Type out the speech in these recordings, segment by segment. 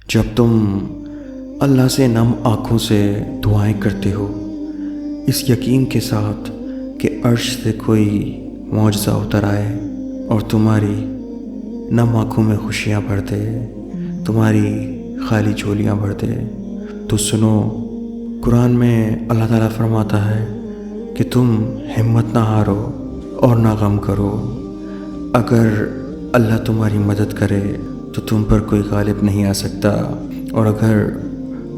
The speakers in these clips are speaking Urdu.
جب تم اللہ سے نم آنکھوں سے دعائیں کرتے ہو، اس یقین کے ساتھ کہ عرش سے کوئی معجزہ اتر آئے اور تمہاری نم آنکھوں میں خوشیاں بھر دے، تمہاری خالی جھولیاں بھر دے، تو سنو، قرآن میں اللہ تعالیٰ فرماتا ہے کہ تم ہمت نہ ہارو اور نہ غم کرو۔ اگر اللہ تمہاری مدد کرے تو تم پر کوئی غالب نہیں آ سکتا، اور اگر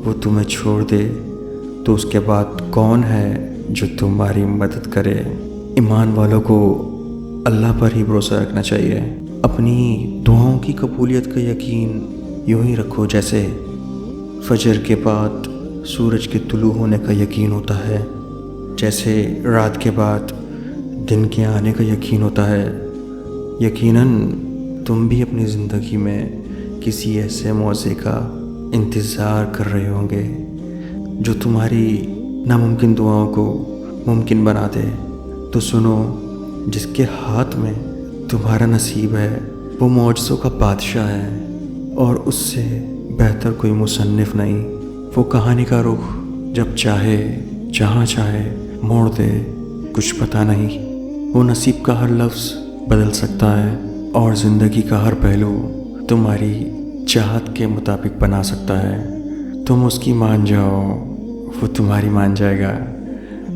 وہ تمہیں چھوڑ دے تو اس کے بعد کون ہے جو تمہاری مدد کرے۔ ایمان والوں کو اللہ پر ہی بھروسہ رکھنا چاہیے۔ اپنی دعاؤں کی قبولیت کا یقین یوں ہی رکھو جیسے فجر کے بعد سورج کے طلوع ہونے کا یقین ہوتا ہے، جیسے رات کے بعد دن کے آنے کا یقین ہوتا ہے۔ یقیناً تم بھی اپنی زندگی میں کسی ایسے موضوع کا انتظار کر رہے ہوں گے جو تمہاری ناممکن دعاؤں کو ممکن بنا دے۔ تو سنو، جس کے ہاتھ میں تمہارا نصیب ہے وہ معجزوں کا بادشاہ ہے، اور اس سے بہتر کوئی مصنف نہیں۔ وہ کہانی کا رخ جب چاہے جہاں چاہے موڑ دے، کچھ پتہ نہیں۔ وہ نصیب کا ہر لفظ بدل سکتا ہے اور زندگی کا ہر پہلو تمہاری چاہت کے مطابق بنا سکتا ہے۔ تم اس کی مان جاؤ، وہ تمہاری مان جائے گا۔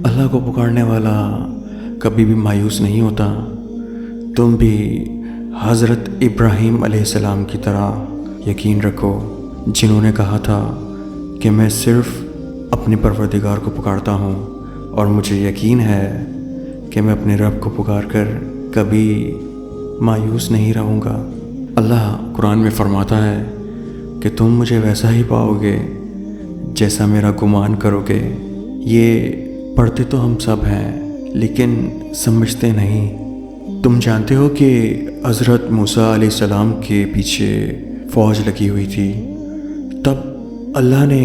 اللہ کو پکارنے والا کبھی بھی مایوس نہیں ہوتا۔ تم بھی حضرت ابراہیم علیہ السلام کی طرح یقین رکھو، جنہوں نے کہا تھا کہ میں صرف اپنے پروردگار کو پکارتا ہوں، اور مجھے یقین ہے کہ میں اپنے رب کو پکار کر کبھی مایوس نہیں رہوں گا۔ اللہ قرآن میں فرماتا ہے کہ تم مجھے ویسا ہی پاؤ گے جیسا میرا گمان کرو گے۔ یہ پڑھتے تو ہم سب ہیں لیکن سمجھتے نہیں۔ تم جانتے ہو کہ حضرت موسیٰ علیہ السلام کے پیچھے فوج لگی ہوئی تھی، تب اللہ نے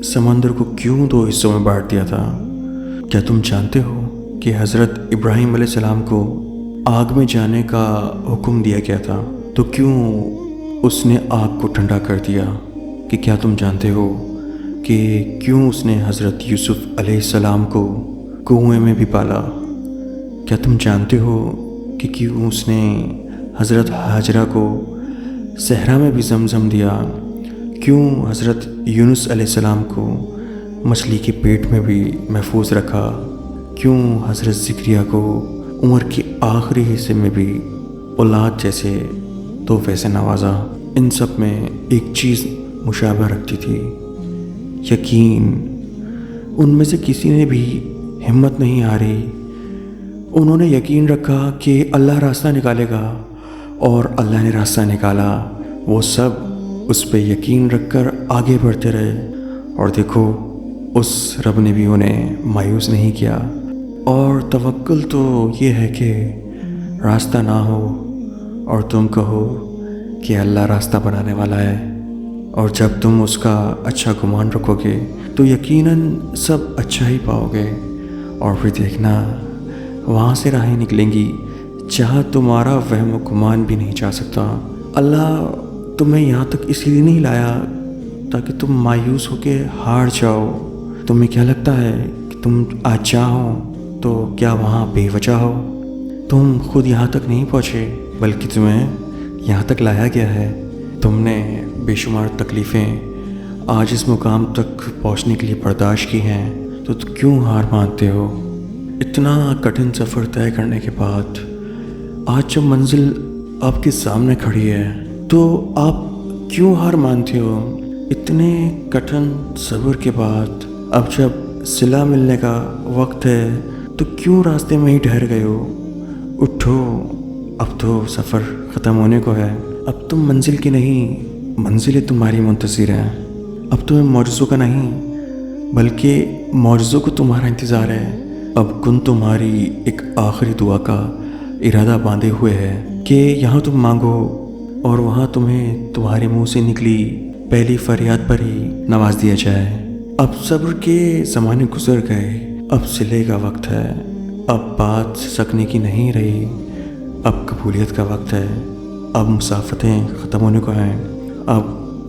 سمندر کو کیوں 2 حصوں میں بانٹ دیا تھا؟ کیا تم جانتے ہو کہ حضرت ابراہیم علیہ السلام کو آگ میں جانے کا حکم دیا گیا تھا، تو کیوں اس نے آگ کو ٹھنڈا کر دیا؟ کہ کیا تم جانتے ہو کہ کیوں اس نے حضرت یوسف علیہ السلام کو کنویں میں بھی پالا؟ کیا تم جانتے ہو کہ کیوں اس نے حضرت ہاجرہ کو صحرا میں بھی زمزم دیا؟ کیوں حضرت یونس علیہ السلام کو مچھلی کے پیٹ میں بھی محفوظ رکھا؟ کیوں حضرت زکریا کو عمر کے آخری حصے میں بھی اولاد جیسے تحفے سے نوازا؟ ان سب میں ایک چیز مشابہ رکھتی تھی، یقین۔ ان میں سے کسی نے بھی ہمت نہیں ہاری۔ انہوں نے یقین رکھا کہ اللہ راستہ نکالے گا، اور اللہ نے راستہ نکالا۔ وہ سب اس پہ یقین رکھ کر آگے بڑھتے رہے، اور دیکھو اس رب نے بھی انہیں مایوس نہیں کیا۔ اور توکل تو یہ ہے کہ راستہ نہ ہو اور تم کہو کہ اللہ راستہ بنانے والا ہے، اور جب تم اس کا اچھا گمان رکھو گے تو یقیناً سب اچھا ہی پاؤ گے، اور پھر دیکھنا وہاں سے راہیں نکلیں گی جہاں تمہارا وہم و گمان بھی نہیں جا سکتا۔ اللہ تمہیں یہاں تک اس لیے نہیں لایا تاکہ تم مایوس ہو کے ہار جاؤ۔ تمہیں کیا لگتا ہے کہ تم آج جاؤ تو کیا وہاں بے وجہ ہو؟ تم خود یہاں تک نہیں پہنچے، بلکہ تمہیں یہاں تک لایا گیا ہے۔ تم نے بے شمار تکلیفیں آج اس مقام تک پہنچنے کے لیے برداشت کی ہیں، تو کیوں ہار مانتے ہو؟ اتنا کٹھن سفر طے کرنے کے بعد آج جب منزل آپ کے سامنے کھڑی ہے تو آپ کیوں ہار مانتے ہو؟ اتنے کٹھن صبر کے بعد اب جب صلہ ملنے کا وقت ہے تو کیوں راستے میں ہی ٹھہر گئے ہو؟ اٹھو، اب تو سفر ختم ہونے کو ہے۔ اب تم منزل کی نہیں، منزلیں تمہاری منتظر ہیں۔ اب تمہیں معجزوں کا نہیں بلکہ معجزوں کو تمہارا انتظار ہے۔ اب کن تمہاری ایک آخری دعا کا ارادہ باندھے ہوئے ہے کہ یہاں تم مانگو اور وہاں تمہیں تمہارے منہ سے نکلی پہلی فریاد پر ہی نواز دیا جائے۔ اب صبر کے زمانے گزر گئے، اب صلے کا وقت ہے۔ اب بات سکنے کی نہیں رہی، اب قبولیت کا وقت ہے۔ اب مسافتیں ختم ہونے کو ہیں۔ اب